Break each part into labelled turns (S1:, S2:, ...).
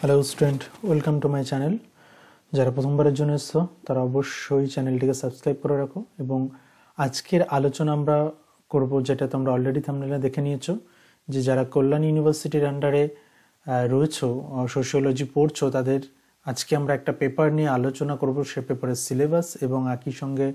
S1: Hello student, welcome to my channel. যারা প্রথমবারের জন্য এসছো তারা অবশ্যই চ্যানেলটিকে সাবস্ক্রাইব করে রাখো। এবং আজকের আলোচনা আমরা করব, যেটা তোমরা অলরেডি থাম্বনেইলে দেখে নিয়েছো, যে যারা কল্যাণী ইউনিভার্সিটির আন্ডারে রয়েছো, সোশিওলজি পড়ছো, তাদের আজকে আমরা একটা পেপার নিয়ে আলোচনা করব। সে পেপারের সিলেবাস এবং একই সঙ্গে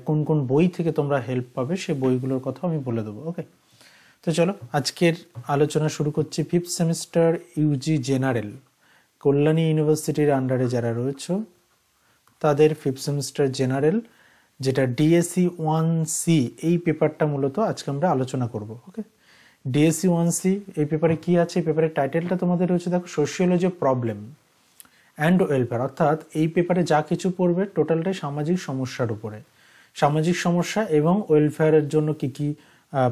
S1: কোন কোন বই থেকে তোমরা হেল্প পাবে সেই বইগুলোর কথা আমি বলে দেবো। ওকে, তো চলো আজকের আলোচনা শুরু করছি। Fifth semester UG general, Kalyani ইউনিভার্সিটির আন্ডারে যারা রয়েছে তাদের ফিফথ সেমিস্টার জেনারেল, যেটা DSE-1C, এই পেপারটা মূলত আজকে আমরা আলোচনা করব। ওকে, DSE-1C এই পেপারে কি আছে? এই পেপারের টাইটেলটা তোমাদের রয়েছে, দেখো, সোশিওলজি প্রবলেম অ্যান্ড ওয়েলফেয়ার। অর্থাৎ এই পেপারে যা কিছু পড়বে টোটালটাই সামাজিক সমস্যার উপরে, সামাজিক সমস্যা এবং ওয়েলফেয়ারের জন্য কি কি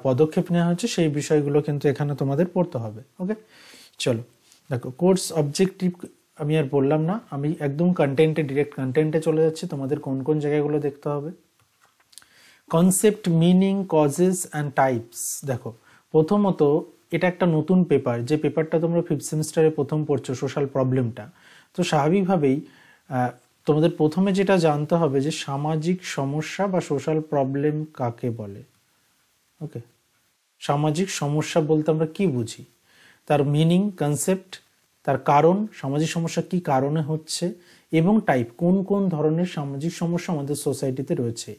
S1: পদক্ষেপ নেওয়া হচ্ছে সেই বিষয়গুলো কিন্তু এখানে তোমাদের পড়তে হবে। ওকে, চলো দেখো, কোর্স অবজেক্টিভ আমি আর বললাম না, আমি একদম ডিরেক্ট কন্টেন্টে চলে যাচ্ছি। তোমাদের কোন কোন জায়গাগুলো দেখতে হবে? Concept, meaning, causes and types. দেখো, প্রথমত এটা একটা নতুন পেপার, যে পেপারটা তোমরা ফিফথ সেমিস্টারে প্রথম পড়ছো, সোশ্যাল প্রবলেমটা। তো স্বাভাবিকভাবেই তোমাদের প্রথমে যেটা জানতে হবে যে সামাজিক সমস্যা বা সোশ্যাল প্রবলেম কাকে বলে। ওকে, সামাজিক সমস্যা বলতে আমরা কি বুঝি, তার মিনিং, কনসেপ্ট, তার কারণ, সামাজিক সমস্যা কি কারণে হচ্ছে, এবং টাইপ, কোন কোন ধরনের সামাজিক সমস্যা আমাদের সোসাইটিতে রয়েছে।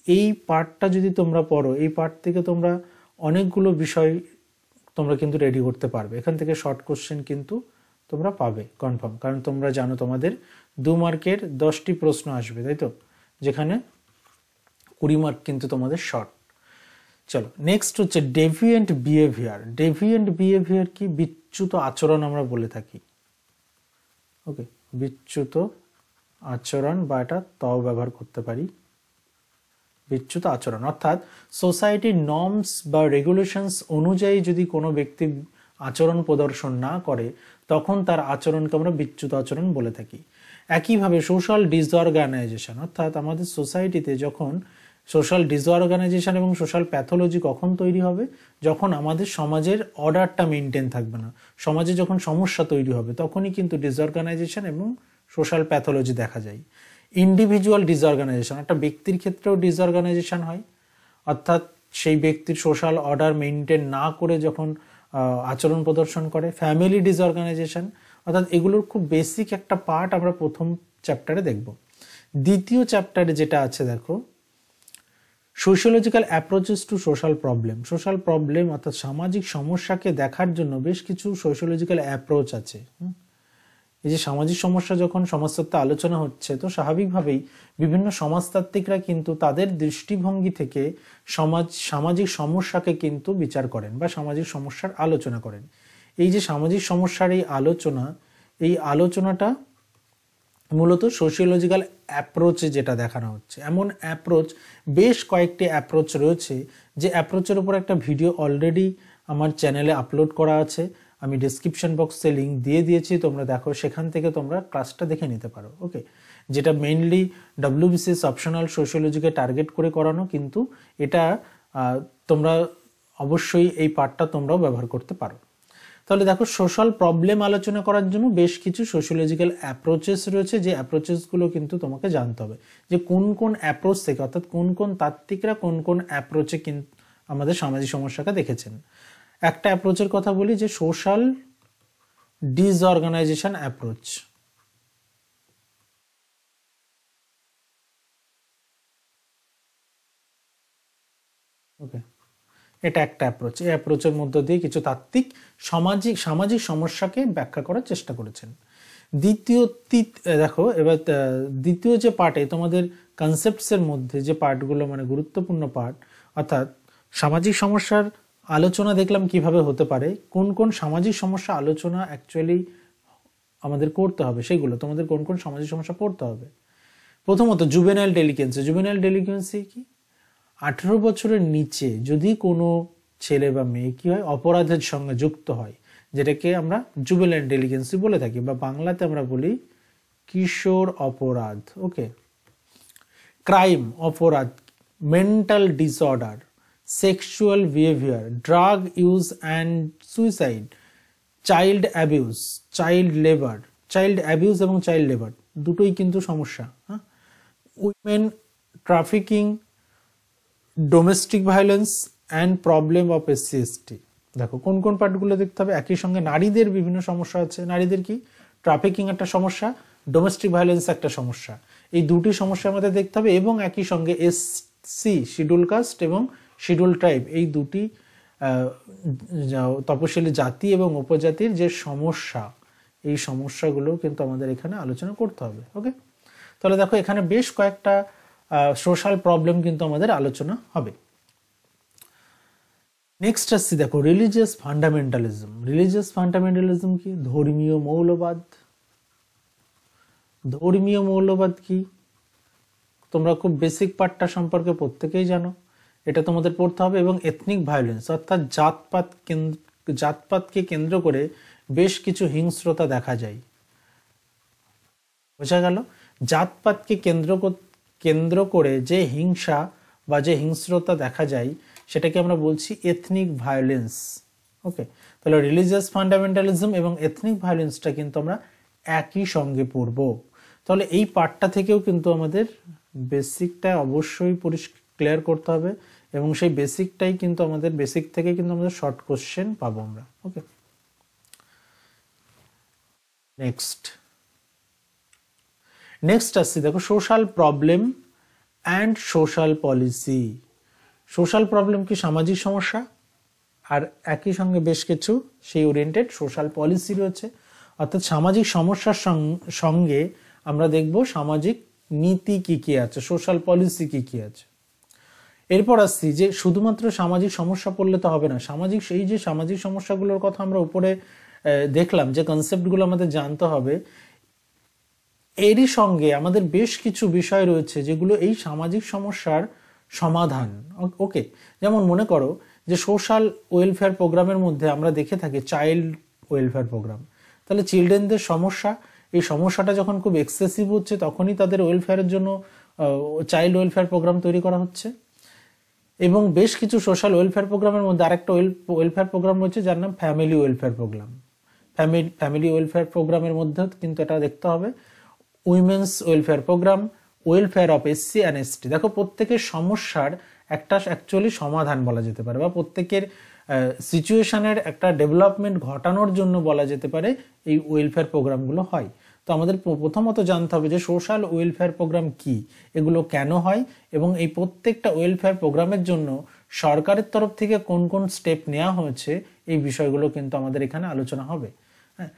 S1: এই পার্টটা যদি তোমরা পড়ো, এই পার্ট থেকে তোমরা অনেকগুলো বিষয় তোমরা কিন্তু রেডি করতে পারবে। এখান থেকে শর্ট কোশ্চেন কিন্তু তোমরা পাবে কনফার্ম, কারণ তোমরা জানো তোমাদের 2 মার্কের 10টি প্রশ্ন আসবে, তাই তো, যেখানে 20 মার্ক কিন্তু তোমাদের শর্ট। চলো নেক্সট হচ্ছে ডেভিয়েন্ট বিহেভিয়ার। ডেভিয়েন্ট বিহেভিয়ার কি? বিচ্যুত আচরণ আমরা বলে থাকি। ওকে, বিচ্যুত আচরণ, বা এটা তাও ব্যবহার করতে পারি, বিচ্যুত আচরণ। অর্থাৎ সোসাইটির নর্মস বা রেগুলেশনস অনুযায়ী যদি কোনো ব্যক্তি আচরণ প্রদর্শন না করে, তখন তার আচরণকে আমরা বিচ্যুত আচরণ বলে থাকি। একইভাবে সোশ্যাল ডিসঅর্গানাইজেশন, অর্থাৎ আমাদের সোসাইটিতে যখন সোশ্যাল ডিসঅর্গানাইজেশন এবং সোশ্যাল প্যাথোলজি কখন তৈরি হবে? যখন আমাদের সমাজের অর্ডারটা মেনটেন থাকবে না, সমাজে যখন সমস্যা তৈরি হবে, তখনই কিন্তু ডিসঅর্গানাইজেশন এবং সোশ্যাল প্যাথোলজি দেখা যায়। ইন্ডিভিজুয়াল ডিসঅর্গানাইজেশন, একটা ব্যক্তির ক্ষেত্রেও ডিসঅর্গানাইজেশন হয়, অর্থাৎ সেই ব্যক্তির সোশ্যাল অর্ডার মেনটেন না করে যখন আচরণ প্রদর্শন করে। ফ্যামিলি ডিসঅর্গানাইজেশন, অর্থাৎ এগুলোর খুব বেসিক একটা পার্ট আমরা প্রথম চ্যাপ্টারে দেখব। দ্বিতীয় চ্যাপ্টারে যেটা আছে, দেখো, sociological approaches to social problem. Social problem অর্থাৎ সামাজিক সমস্যাকে দেখার জন্য বেশ কিছু সোশিওলজিক্যাল অ্যাপ্রোচ আছে। এই যে সামাজিক সমস্যা যখন সমাজতত্ত্বে আলোচনা হচ্ছে, তো স্বাভাবিকভাবেই বিভিন্ন সমাজতাত্ত্বিকরা কিন্তু তাদের দৃষ্টিভঙ্গি থেকে সামাজিক সমস্যাকে কিন্তু বিচার করেন বা সামাজিক সমস্যার আলোচনা করেন। এই যে সামাজিক সমস্যার এই আলোচনাটা মূলত সোশিওলজিক্যাল অ্যাপ্রোচে যেটা দেখানো হচ্ছে। এমন অ্যাপ্রোচ, বেশ কয়েকটি অ্যাপ্রোচ রয়েছে, যে অ্যাপ্রোচের উপর একটা ভিডিও অলরেডি আমার চ্যানেলে আপলোড করা আছে, আমি ডেসক্রিপশন বক্সে লিঙ্ক দিয়ে দিয়েছি, তোমরা দেখো, সেখান থেকে তোমরা ক্লাসটা দেখে নিতে পারো। ওকে, যেটা মেইনলি WBCS অপশনাল সোশিওলজিকে টার্গেট করে করানো, কিন্তু এটা তোমরা অবশ্যই এই পার্টটা তোমরাও ব্যবহার করতে পারো। তাহলে দেখো, সোশ্যাল প্রবলেম আলোচনা করার জন্য বেশ কিছু সোশিওলজিক্যাল অ্যাপ্রোচেস রয়েছে, যে অ্যাপ্রোচেসগুলো কিন্তু তোমাকে জানতে হবে, যে কোন কোন অ্যাপ্রোচ থেকে, অর্থাৎ কোন কোন তাত্ত্বিকরা কোন কোন অ্যাপ্রোচে কিন্তু আমাদের সামাজিক সমস্যাকে দেখেছেন। একটা অ্যাপ্রোচের কথা বলি, যে সোশ্যাল ডিসঅর্গানাইজেশন অ্যাপ্রোচ। ওকে, এটা একটা অ্যাপ্রোচ। এই অ্যাপ্রোচের মধ্য দিয়ে কিছু তাত্ত্বিক সামাজিক সমস্যাকে ব্যাখ্যা করার চেষ্টা করেছেন। দেখো, এবার দ্বিতীয় যে পার্টে তোমাদের কনসেপ্টসের মধ্যে যে পার্টগুলো মানে গুরুত্বপূর্ণ পার্ট, অর্থাৎ সামাজিক সমস্যার আলোচনা দেখলাম কিভাবে হতে পারে, কোন কোন সামাজিক সমস্যা আলোচনা অ্যাকচুয়ালি আমাদের করতে হবে, সেগুলো তোমাদের কোন কোন সামাজিক সমস্যা পড়তে হবে। প্রথমত জুভেনাইল ডেলিকেন্সি। জুভেনাইল ডেলিকেন্সি কি? 18 বছরের নিচে যদি কোনো ছেলে বা মেয়ে কি হয়, অপরাধের সঙ্গে যুক্ত হয়, যেটাকে আমরা জুভেনাইল ডেলিকেন্সি বলে থাকি, বা বাংলাতে আমরা বলি কিশোর অপরাধ। ওকে, ক্রাইম, অপরাধ, mental disorder, sexual behaviour, drug use and suicide, child abuse, child labour, child abuse এবং চাইল্ড লেবার দুটোই কিন্তু সমস্যা। হ্যাঁ, women trafficking, domestic violence and problem of SC ST. দেখো কোন কোন পার্টগুলো দেখতে হবে। একই সঙ্গে নারীদের বিভিন্ন সমস্যা আছে। নারীদের কি ট্রাফিকিং একটা সমস্যা, ডোমেস্টিক ভায়োলেন্স একটা সমস্যা, এই দুটি সমস্যা আমাদের দেখতে হবে। এবং একই সঙ্গে এসসি শিডিউল কাস্ট এবং শিডিউল ট্রাইব, এই দুটি তপশিলি জাতি এবং উপজাতির যে সমস্যা, এই সমস্যাগুলো কিন্তু আমাদের এখানে আলোচনা করতে হবে। ওকে, তাহলে দেখো এখানে বেশ কয়েকটা সোশ্যাল প্রবলেম কিন্তু আমাদের আলোচনা হবে। নেক্সট আসছি দেখো রিলিজিয়াস ফান্ডামেন্টালিজম। রিলিজিয়াস ফান্ডামেন্টালিজম কি? ধর্মীয় মৌলবাদ। ধর্মীয় মৌলবাদ কি? তোমরা খুব বেসিক পার্টটা সম্পর্কে প্রত্যেকেই জানো, এটা তোমাদের পড়তে হবে। এবং এথনিক ভায়োলেন্স অর্থাৎ জাতপাতকে কেন্দ্র করে বেশ কিছু হিংস্রতা দেখা যায়। বোঝা গেল? জাতপাতকে কেন্দ্র করে যে হিংসা বা যে হিংস্রতা দেখা যায় সেটাকে আমরা বলছি এথনিক ভায়োলেন্স। ওকে, তাহলে রিলিজিয়াস ফান্ডামেন্টালিজম এবং এথনিক ভায়োলেন্সটা কিন্তু আমরা একই সঙ্গে পড়ব। তাহলে এই পার্টটা থেকেও কিন্তু আমাদের বেসিকটা অবশ্যই ক্লিয়ার করতে হবে এবং সেই বেসিকটাই কিন্তু আমাদের বেসিক থেকে কিন্তু আমাদের শর্ট কোশ্চেন পাবো আমরা। ওকে, নেক্সট আসছি দেখো social problem and social policy. Social problem কি? সামাজিক সমস্যা, আর একই সঙ্গে বেশ কিছু সেই ওরিয়েন্টেড সোশ্যাল পলিসি রয়েছে। অর্থাৎ সামাজিক সমস্যার সঙ্গে আমরা দেখব সামাজিক নীতি কি কি আছে, সোশ্যাল পলিসি কি কি আছে। এরপর আসছি যে শুধুমাত্র সামাজিক সমস্যা পড়লে তো হবে না, সেই যে সামাজিক সমস্যাগুলোর কথা আমরা উপরে দেখলাম, যে কনসেপ্টগুলো আমাদের জানতে হবে, এরই সঙ্গে আমাদের বেশ কিছু বিষয় রয়েছে যেগুলো এই সামাজিক সমস্যার সমাধান। ওকে, যেমন মনে করো যে সোশ্যাল ওয়েলফেয়ার প্রোগ্রামের মধ্যে আমরা দেখে থাকি চাইল্ড ওয়েলফেয়ার প্রোগ্রাম। তাহলে চিলড্রেনদের সমস্যা, এই সমস্যাটা যখন খুব এক্সেসিভ হচ্ছে তখনই তাদের ওয়েলফেয়ারের জন্য চাইল্ড ওয়েলফেয়ার প্রোগ্রাম তৈরি করা হচ্ছে। এবং বেশ কিছু সোশ্যাল ওয়েলফেয়ার প্রোগ্রামের মধ্যে আরেকটা ওয়েলফেয়ার প্রোগ্রাম রয়েছে যার নাম family welfare program. Family welfare প্রোগ্রামের মধ্যে কিন্তু এটা দেখতে হবে women's welfare program, welfare of SC and ST. দেখো প্রত্যেকের সমস্যার একটা অ্যাকচুয়ালি সমাধান বলা যেতে পারে, বা প্রত্যেকের সিচুয়েশনের একটা ডেভেলপমেন্ট ঘটানোর জন্য বলা যেতে পারে এই ওয়েলফেয়ার প্রোগ্রামগুলো হয়। তো আমাদের প্রথমত জানতে হবে যে সোশ্যাল ওয়েলফেয়ার প্রোগ্রাম কি, এগুলো কেন হয়, এবং এই প্রত্যেকটা ওয়েলফেয়ার প্রোগ্রামের জন্য সরকারের তরফ থেকে কোন কোন স্টেপ নেওয়া হয়েছে, এই বিষয়গুলো কিন্তু আমাদের এখানে আলোচনা হবে। হ্যাঁ,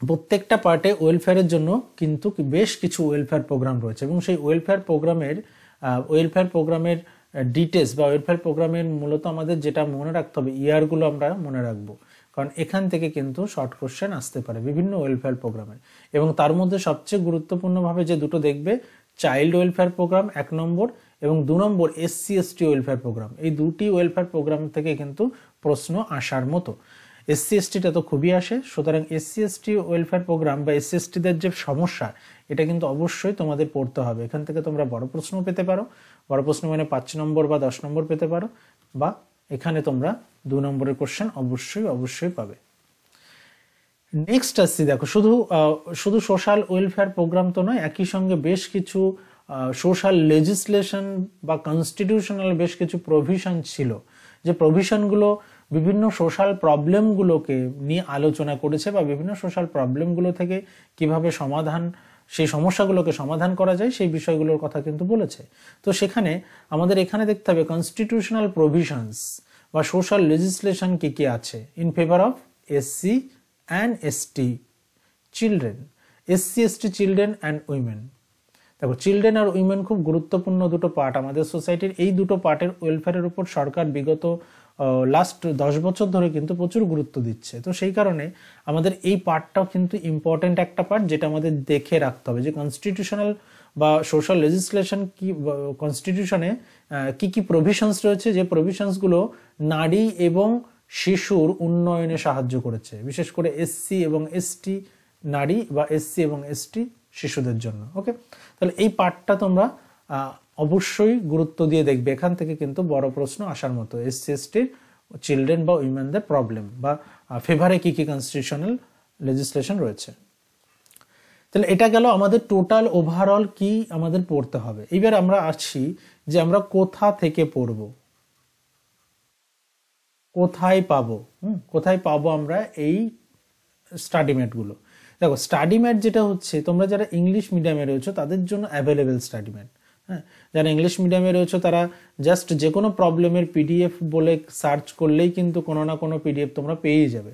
S1: প্রত্যেকটা পার্টে ওয়েলফেয়ারের জন্য কিন্তু বেশ কিছু ওয়েলফেয়ার প্রোগ্রাম রয়েছে এবং সেই ওয়েলফেয়ার প্রোগ্রামের ডিটেলস বা ওয়েলফেয়ার প্রোগ্রামের মূলত আমাদের যেটা মনে রাখতে হবে, ইয়ারগুলো আমরা মনে রাখবো, কারণ এখান থেকে কিন্তু শর্ট কোশ্চেন আসতে পারে বিভিন্ন ওয়েলফেয়ার প্রোগ্রামের। এবং তার মধ্যে সবচেয়ে গুরুত্বপূর্ণভাবে যে দুটো দেখবে, চাইল্ড ওয়েলফেয়ার প্রোগ্রাম 1 নম্বর এবং 2 নম্বর এসসি এসটি ওয়েলফেয়ার প্রোগ্রাম। এই দুটি ওয়েলফেয়ার প্রোগ্রাম থেকে কিন্তু প্রশ্ন আসার মতো। এসসি এসটিটা তো খুবই আসে, সুতরাং এসসি এসটি ওয়েলফেয়ার প্রোগ্রাম বা এসসি এসটিদের যে সমস্যা, এটা কিন্তু অবশ্যই তোমাদের পড়তে হবে। এখান থেকে তোমরা বড় প্রশ্ন পেতে পারো, বড় প্রশ্ন মানে 5 নম্বর বা 10 নম্বর পেতে পারো, বা এখানে তোমরা 2 নম্বরের কোশ্চেন অবশ্যই পাবে। নেক্সট আসছি দেখো শুধু সোশ্যাল ওয়েলফেয়ার প্রোগ্রাম তো নয়, একই সঙ্গে বেশ কিছু সোশ্যাল লেজিসলেশন বা কনস্টিটিউশনাল বেশ কিছু প্রভিশন ছিল, যে প্রভিশনগুলো বিভিন্ন সোশ্যাল প্রবলেমগুলোকে নিয়ে আলোচনা করেছে, বা বিভিন্ন সোশ্যাল প্রবলেমগুলো থেকে কিভাবে সেই সমস্যাগুলোকে সমাধান করা যায় সেই বিষয়গুলোর কথা কিন্তু বলেছে। তো সেখানে আমাদের এখানে দেখতে হবে কনস্টিটিউশনাল প্রভিশনস বা সোশ্যাল লেজিসলেশন কি কি আছে in favour of SC and ST children, SC ST children and women. দেখো চিলড্রেন আর উইমেন খুব গুরুত্বপূর্ণ দুটো পার্ট আমাদের সোসাইটির। এই দুটো পার্টের ওয়েলফেয়ারের উপর সরকার বিগত লাস্ট 10 বছর ধরে কিন্তু প্রচুর গুরুত্ব দিচ্ছে। তো সেই কারণে আমাদের এই পার্টটাও কিন্তু ইম্পর্টেন্ট একটা পার্ট, যেটা আমাদের দেখে রাখতে হবে যে কনস্টিটিউশনাল বা সোশ্যাল লেজিসলেশন কি, কনস্টিটিউশনে কি কি প্রভিশনস রয়েছে, যে প্রভিশনসগুলো নারী এবং শিশুর উন্নয়নে সাহায্য করেছে, বিশেষ করে এসসি এবং এসটি নারী বা এসসি এবং এসটি শিশুদের জন্য। ওকে, তাহলে এই পার্টটা তোমরা অবশ্যই গুরুত্ব দিয়ে দেখবে, এখান থেকে কিন্তু বড় প্রশ্ন আসার মতো। এসসি এসটির চিলড্রেন বা উইমেনদের প্রবলেম বা ফেভারে কি কি কনস্টিটিউশনাল লেজিসলেশন রয়েছে। তাহলে এটা গেল আমাদের টোটাল ওভারঅল কি আমাদের পড়তে হবে। এবার আমরা আসছি যে আমরা কোথা থেকে পড়ব, কোথায় পাবো, কোথায় পাবো আমরা এই স্টাডি ম্যাটগুলো। দেখো স্টাডি ম্যাট যেটা হচ্ছে, তোমরা যারা ইংলিশ মিডিয়ামে রয়েছো তাদের জন্য অ্যাভেলেবেল স্টাডি ম্যাট। হ্যাঁ, যারা ইংলিশ মিডিয়ামে রয়েছো তারা জাস্ট যে কোনো প্রবলেমের পিডিএফ বলে সার্চ করলেই কিন্তু কোনো না কোনো পিডিএফ তোমরা পেয়ে যাবে।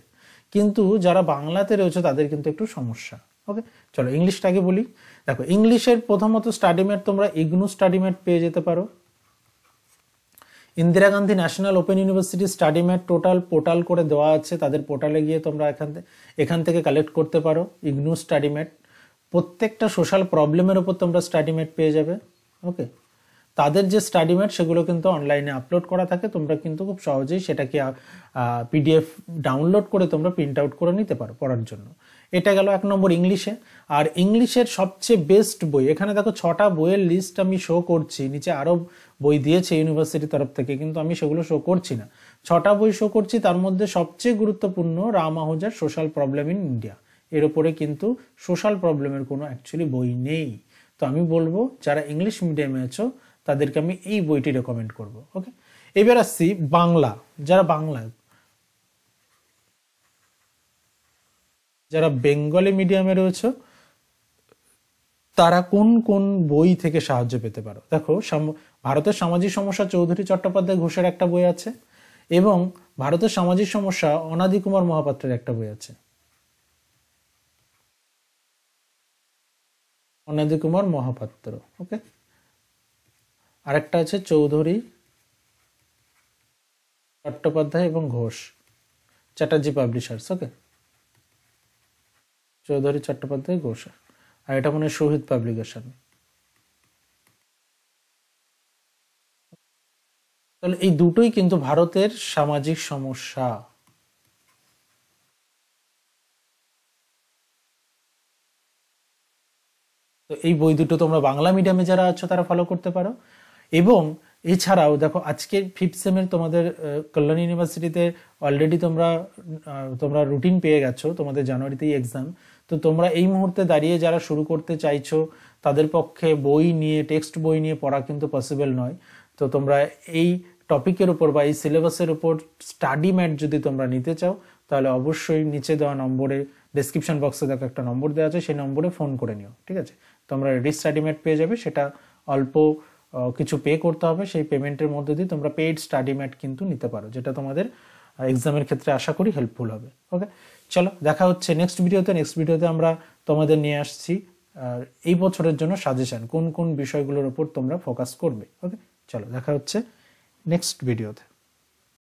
S1: কিন্তু যারা বাংলাতে রয়েছে তাদের কিন্তু একটু সমস্যা। ওকে, চলো ইংলিশটাকে বলি। দেখো ইংলিশের প্রথমত স্টাডি ম্যাট তোমরা ইগনু স্টাডি ম্যাট পেয়ে যেতে পারো। Indira Gandhi national open university study mat total portal করে দেওয়া আছে, তাদের পোর্টালে গিয়ে তোমরা এখান থেকে কালেক্ট করতে পারো ইগনু স্টাডি ম্যাট। প্রত্যেকটা সোশ্যাল প্রবলেমের উপর তোমরা স্টাডি ম্যাট পেয়ে যাবে। ওকে, তাদের যে স্টাডি ম্যাট সেগুলো কিন্তু অনলাইনে আপলোড করা থাকে, তোমরা কিন্তু খুব সহজেই সেটাকে পিডিএফ ডাউনলোড করে তোমরা প্রিন্ট আউট করে নিতে পারো পড়ার জন্য। এটা গেল 1 নম্বর ইংলিশে। আর ইংলিশের সবচেয়ে বেস্ট বই, এখানে দেখো 6টা বইয়ের লিস্ট আমি শো করছি, নিচে আরও বই দিয়েছে ইউনিভার্সিটির তরফ থেকে, কিন্তু আমি সেগুলো শো করছি না। 6টা বই শো করছি, তার মধ্যে সবচেয়ে গুরুত্বপূর্ণ রাম আহুজার সোশ্যাল প্রবলেম ইন ইন্ডিয়া। এর উপরে কিন্তু সোশ্যাল প্রবলেমের কোনো অ্যাকচুয়ালি বই নেই। তো আমি বলবো যারা ইংলিশ মিডিয়ামে আছো তাদেরকে আমি এই বইটি রেকমেন্ড করব। ওকে, এবার আসছি বাংলা। যারা বেঙ্গলি মিডিয়ামে রয়েছে তারা কোন কোন বই থেকে সাহায্য পেতে পারো। দেখো ভারতের সামাজিক সমস্যা চৌধুরী চট্টোপাধ্যায় ঘোষের একটা বই আছে, এবং ভারতের সামাজিক সমস্যা অনাদি কুমার মহাপাত্রের একটা বই আছে। অনাদি কুমার মহাপাত্র। ওকে, আরেকটা আছে চৌধুরী চট্টোপাধ্যায় এবং ঘোষ, চ্যাটার্জি পাবলিশার্স। ওকে, চৌধুরী চট্টোপাধ্যায় ঘোষ, আর এটা মনে হয় শহীদ পাবলিকেশন। তাহলে এই দুটোই কিন্তু ভারতের সামাজিক সমস্যা। তো এই বই দুটো তোমরা বাংলা মিডিয়ামে যারা আছো তারা ফলো করতে পারো। এবং এছাড়াও দেখো আজকে 5th সেমের তোমাদের কল্যাণী ইউনিভার্সিটিতে অলরেডি তোমরা রুটিন পেয়ে গেছো, তোমাদের জানুয়ারিতেই এক্সাম। তো তোমরা এই মুহূর্তে দাঁড়িয়ে যারা শুরু করতে চাইছো তাদের পক্ষে বই নিয়ে, টেক্সট বই নিয়ে পড়া কিন্তু পসিবল নয়। তো তোমরা এই টপিকের উপর বা এই সিলেবাসের উপর স্টাডি ম্যাট যদি তোমরা নিতে চাও তাহলে অবশ্যই নিচে দেওয়া নম্বরে, ডেসক্রিপশন বক্সে দেখো একটা নম্বর দেওয়া আছে, সেই নম্বরে ফোন করে নিও। ঠিক আছে, তোমরা রেডি স্টাডি ম্যাট পেয়ে যাবে। সেটা অল্প কিছু পে করতে হবে, সেই পেমেন্টের মধ্যে দিয়ে তোমরা পেইড স্টাডি ম্যাট কিন্তু নিতে পারো, যেটা তোমাদের এক্সামের ক্ষেত্রে আশা করি হেল্পফুল হবে। ওকে, চলো দেখা হচ্ছে নেক্সট ভিডিওতে আমরা তোমাদের নিয়ে আসছি এই বছরের জন্য সাজেশন কোন কোন বিষয়গুলোর উপর তোমরা ফোকাস করবে। ওকে, চলো দেখা হচ্ছে নেক্সট ভিডিওতে।